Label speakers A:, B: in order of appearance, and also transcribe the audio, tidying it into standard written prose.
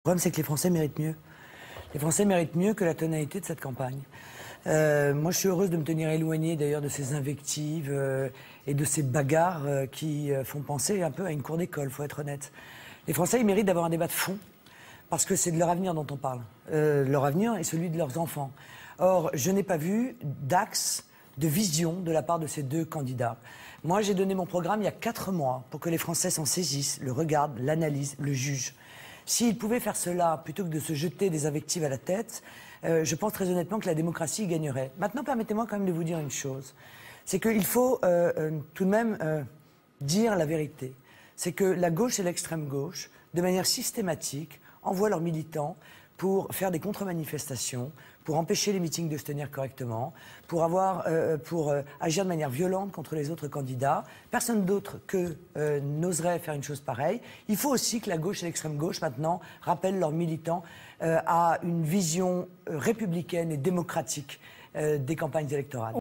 A: Le problème, c'est que les Français méritent mieux. Les Français méritent mieux que la tonalité de cette campagne. Moi, je suis heureuse de me tenir éloignée d'ailleurs de ces invectives et de ces bagarres qui font penser un peu à une cour d'école, faut être honnête. Les Français, ils méritent d'avoir un débat de fond, parce que c'est de leur avenir dont on parle. Leur avenir est celui de leurs enfants. Or, je n'ai pas vu d'axe, de vision de la part de ces deux candidats. Moi, j'ai donné mon programme il y a 4 mois pour que les Français s'en saisissent, le regardent, l'analysent, le jugent. S'ils pouvaient faire cela plutôt que de se jeter des invectives à la tête, je pense très honnêtement que la démocratie gagnerait. Maintenant, permettez-moi quand même de vous dire une chose. C'est qu'il faut tout de même dire la vérité. C'est que la gauche et l'extrême gauche, de manière systématique, envoient leurs militants pour faire des contre-manifestations, pour empêcher les meetings de se tenir correctement, pour agir de manière violente contre les autres candidats. Personne d'autre que n'oserait faire une chose pareille. Il faut aussi que la gauche et l'extrême gauche, maintenant, rappellent leurs militants à une vision républicaine et démocratique des campagnes électorales.